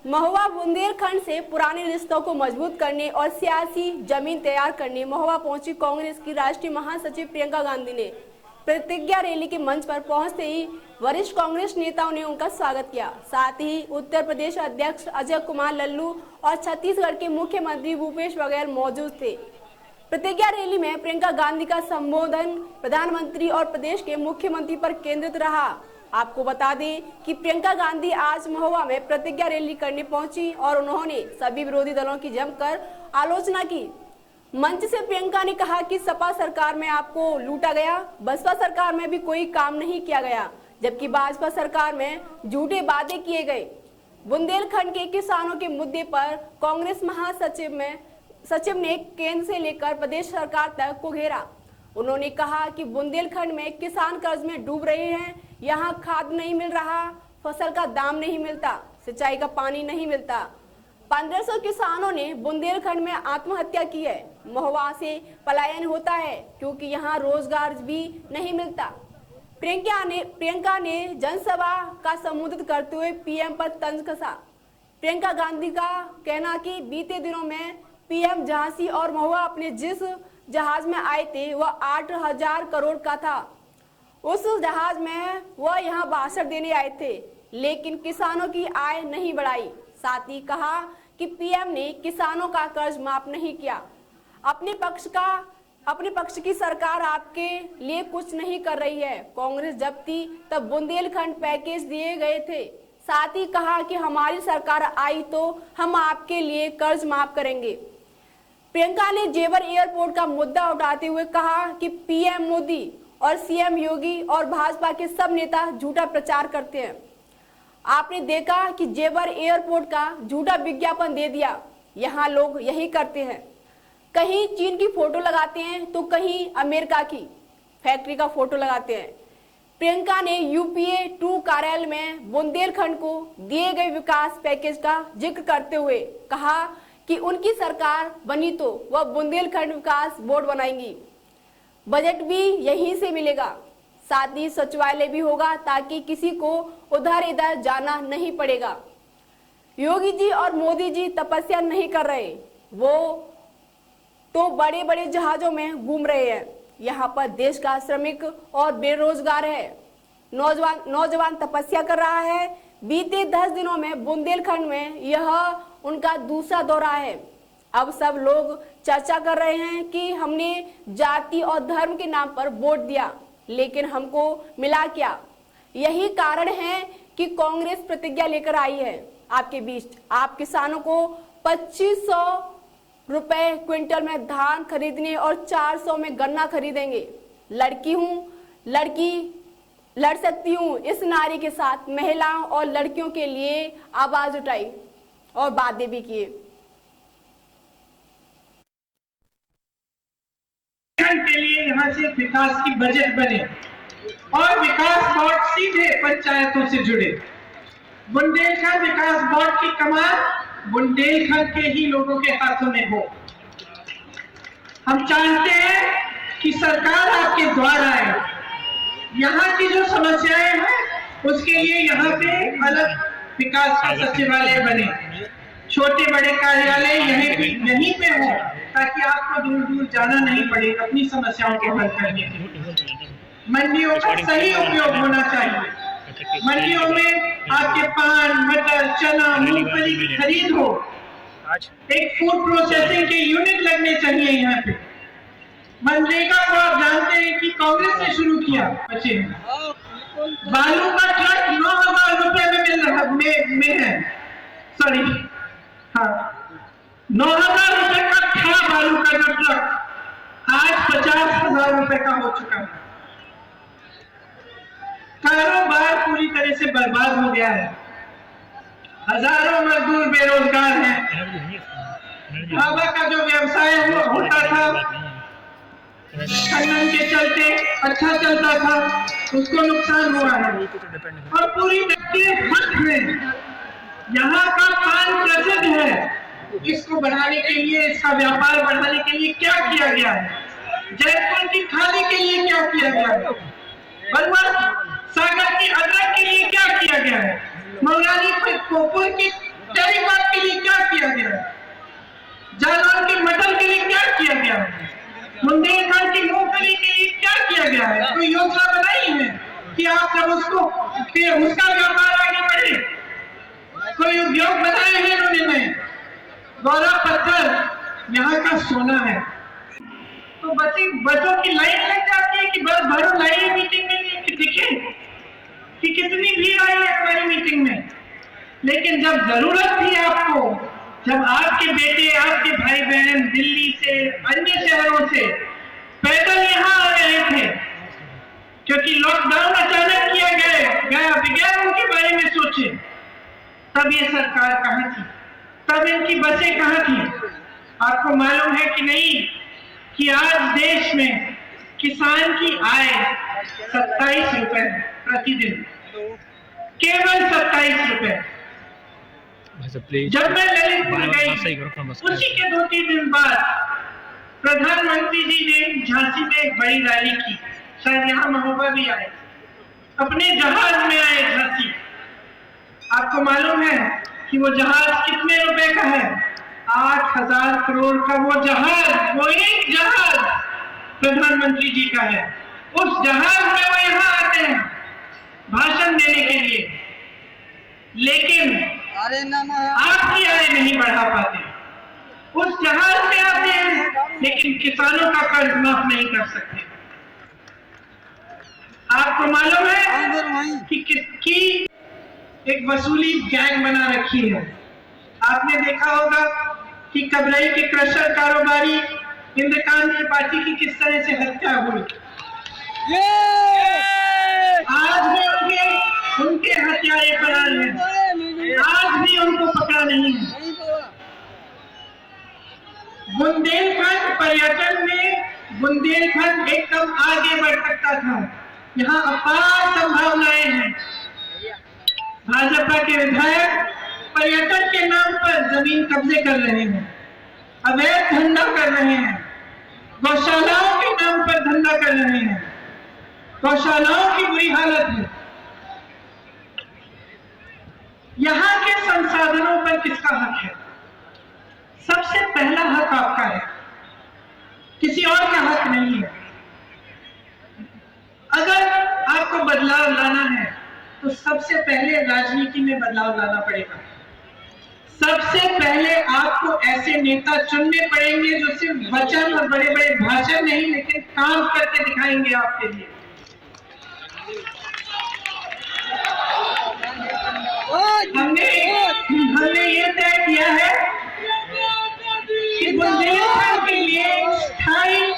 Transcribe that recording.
महुआ बुंदेलखंड से पुराने रिश्तों को मजबूत करने और सियासी जमीन तैयार करने महुआ पहुंची कांग्रेस की राष्ट्रीय महासचिव प्रियंका गांधी ने प्रतिज्ञा रैली के मंच पर पहुंचते ही वरिष्ठ कांग्रेस नेताओं ने उनका स्वागत किया। साथ ही उत्तर प्रदेश अध्यक्ष अजय कुमार लल्लू और छत्तीसगढ़ के मुख्यमंत्री भूपेश बघेल मौजूद थे। प्रतिज्ञा रैली में प्रियंका गांधी का संबोधन प्रधानमंत्री और प्रदेश के मुख्यमंत्री पर केंद्रित रहा। आपको बता दें कि प्रियंका गांधी आज महुआ में प्रतिज्ञा रैली करने पहुंची और उन्होंने सभी विरोधी दलों की जमकर आलोचना की। मंच से प्रियंका ने कहा कि सपा सरकार में आपको लूटा गया, बसपा सरकार में भी कोई काम नहीं किया गया, जबकि भाजपा सरकार में झूठे वादे किए गए। बुंदेलखंड के किसानों के मुद्दे पर कांग्रेस सचिव ने केंद्र से लेकर प्रदेश सरकार तक को घेरा। उन्होंने कहा कि बुंदेलखंड में किसान कर्ज में डूब रहे हैं, यहाँ खाद नहीं मिल रहा, फसल का दाम नहीं मिलता, सिंचाई का पानी नहीं मिलता। 1500 किसानों ने बुंदेलखंड में आत्महत्या की है। महुआ से पलायन होता है क्योंकि यहाँ रोजगार भी नहीं मिलता। प्रियंका ने जनसभा का संबोधित करते हुए पीएम पर तंज कसा। प्रियंका गांधी का कहना कि बीते दिनों में पीएम झांसी और महुआ अपने जिस जहाज में आए थे वह 8000 करोड़ का था। उस जहाज में वह यहाँ भाषण देने आए थे, लेकिन किसानों की आय नहीं बढ़ाई। साथ ही कहा कि पीएम ने किसानों का कर्ज माफ नहीं किया। अपने पक्ष की सरकार आपके लिए कुछ नहीं कर रही है। कांग्रेस जब थी तब बुंदेलखंड पैकेज दिए गए थे। साथ ही कहा कि हमारी सरकार आई तो हम आपके लिए कर्ज माफ करेंगे। प्रियंका ने जेवर एयरपोर्ट का मुद्दा उठाते हुए कहा कि पीएम मोदी और सीएम योगी और भाजपा के सब नेता झूठा प्रचार करते हैं। आपने देखा कि जेवर एयरपोर्ट का झूठा विज्ञापन दे दिया। यहाँ लोग यही करते हैं, कहीं चीन की फोटो लगाते हैं तो कहीं अमेरिका की फैक्ट्री का फोटो लगाते हैं। प्रियंका ने यूपीए 2 कार्यालय में बुंदेलखंड को दिए गए विकास पैकेज का जिक्र करते हुए कहा कि उनकी सरकार बनी तो वह बुंदेलखंड विकास बोर्ड बनाएंगी, बजट भी यहीं से मिलेगा, साथ ही सचिवालय भी होगा ताकि किसी को उधर इधर जाना नहीं पड़ेगा। योगी जी और मोदी जी तपस्या नहीं कर रहे, वो तो बड़े बड़े जहाजों में घूम रहे हैं। यहाँ पर देश का श्रमिक और बेरोजगार है, नौजवान तपस्या कर रहा है। बीते 10 दिनों में बुंदेलखंड में यह उनका दूसरा दौरा है। अब सब लोग चर्चा कर रहे हैं कि हमने जाति और धर्म के नाम पर वोट दिया, लेकिन हमको मिला क्या? यही कारण है कि कांग्रेस प्रतिज्ञा लेकर आई है आपके बीच। आप किसानों को 2500 रुपए क्विंटल में धान खरीदने और 400 में गन्ना खरीदेंगे। लड़की हूँ, लड़ सकती हूँ, इस नारे के साथ महिलाओं और लड़कियों के लिए आवाज उठाई और वादे भी किए। के लिए यहाँ से विकास की बजट बने और विकास बोर्ड सीधे पंचायतों से जुड़े। बुंदेलखंड विकास बोर्ड की कमान बुंदेलखंड के ही लोगों के हाथों में हो। हम चाहते हैं कि सरकार आपके द्वार आए, यहाँ की जो समस्याएं हैं उसके लिए यहाँ पे अलग विकास का सचिवालय बने, छोटे बड़े कार्यालय यहीं पे हो ताकि आपको दूर दूर जाना नहीं पड़े अपनी समस्याओं के हल करने के लिए। मंडियों का सही उपयोग होना चाहिए। मंडियों में आपके पान, मटर, चना, मूंगफली की खरीद हो। एक फूड प्रोसेसिंग के यूनिट लगने चाहिए यहाँ पे। मनरेगा को आप जानते हैं कि कांग्रेस ने शुरू किया। बच्चे बालू का ट्रक 9000 रुपए में मिल रहा में है, सॉरी हाँ 9000 रुपए का था बालू का जो ट्रक, आज 50,000 रुपए का हो चुका है। कारोबार पूरी तरह से बर्बाद हो गया है। हजारों मजदूर बेरोजगार हैं। बाबा का जो व्यवसाय होता था खनन के चलते अच्छा चलता था, उसको नुकसान हुआ है। और पूरी हद में यहाँ का पान प्रसिद्ध है, इसको बढ़ाने के लिए, इसका व्यापार बढ़ाने के लिए क्या किया गया है? जयपुर की खादी के लिए क्या किया गया है? बलुआ सागर की अदरक के लिए क्या किया गया है? मौलानी कोपुर की टेलीकॉम के लिए क्या किया गया है? जालौर के मटन के लिए क्या किया गया है? बुंदेलखंड की मूंगफली के लिए क्या किया गया है? कोई योजना बनाई है कि आप जब उसको फिर उसका व्यापार आगे बढ़े? कोई उद्योग बनाए हैं उन्होंने? गौरा पत्थर यहाँ का सोना है। तो बच्चों की लाइन लग जाती है कि बस भरो लाइन मीटिंग में कि दिखे कि कितनी भीड़ आई है हमारी मीटिंग में। लेकिन जब जरूरत थी आपको, जब आपके बेटे आपके भाई बहन दिल्ली से अन्य शहरों से पैदल यहाँ आ रहे थे क्योंकि लॉकडाउन अचानक किया गया बगैर उनके बारे में सोचे, तब ये सरकार कहाँ थी? तब इनकी बसें कहाँ थी? आपको मालूम है कि नहीं कि आज देश में किसान की आय 27 रुपए प्रतिदिन, केवल 27 रुपए। जब मैं ललितपुर गई उसी के 2-3 दिन बाद प्रधानमंत्री जी ने झांसी में एक बड़ी रैली की, शायद यहाँ महोबा भी आए, अपने जहाज में आए झांसी। आपको मालूम है कि वो जहाज कितने रुपए का है? 8,000 करोड़ का वो जहाज, वो एक जहाज प्रधानमंत्री जी का है। उस जहाज में वो यहाँ आते हैं भाषण देने के लिए, लेकिन आपकी आय नहीं बढ़ा पाते। उस जहाज में आते हैं लेकिन किसानों का कर्ज माफ नहीं कर सकते। आपको मालूम है कि किसकी एक वसूली गैंग बना रखी है? आपने देखा होगा कि कबरई के क्रशर कारोबारी इंद्रकांत त्रिपाठी की किस तरह से हत्या हुई। आज भी उनके हत्यारे फरार हैं, आज भी उनको पकड़ा नहीं है। बुंदेलखंड पर्यटन में बुंदेलखंड एकदम आगे बढ़ सकता था। यहाँ अपार संभावनाएं हैं। भाजपा के विधायक पर्यटन के नाम पर जमीन कब्जे कर रहे हैं, अवैध धंधा कर रहे हैं, गौशालाओं के नाम पर धंधा कर रहे हैं, गौशालाओं की बुरी हालत है। यहाँ के संसाधनों पर किसका हक है? सबसे पहला हक आपका है, किसी और का हक नहीं है। अगर आपको बदलाव लाना है तो सबसे पहले राजनीति में बदलाव लाना पड़ेगा। सबसे पहले आपको ऐसे नेता चुनने पड़ेंगे जो सिर्फ वचन और बड़े बड़े भाषण नहीं लेकिन काम करके दिखाएंगे आपके लिए। हमने ये तय किया है कि बुंदेलखंड के लिए स्थायी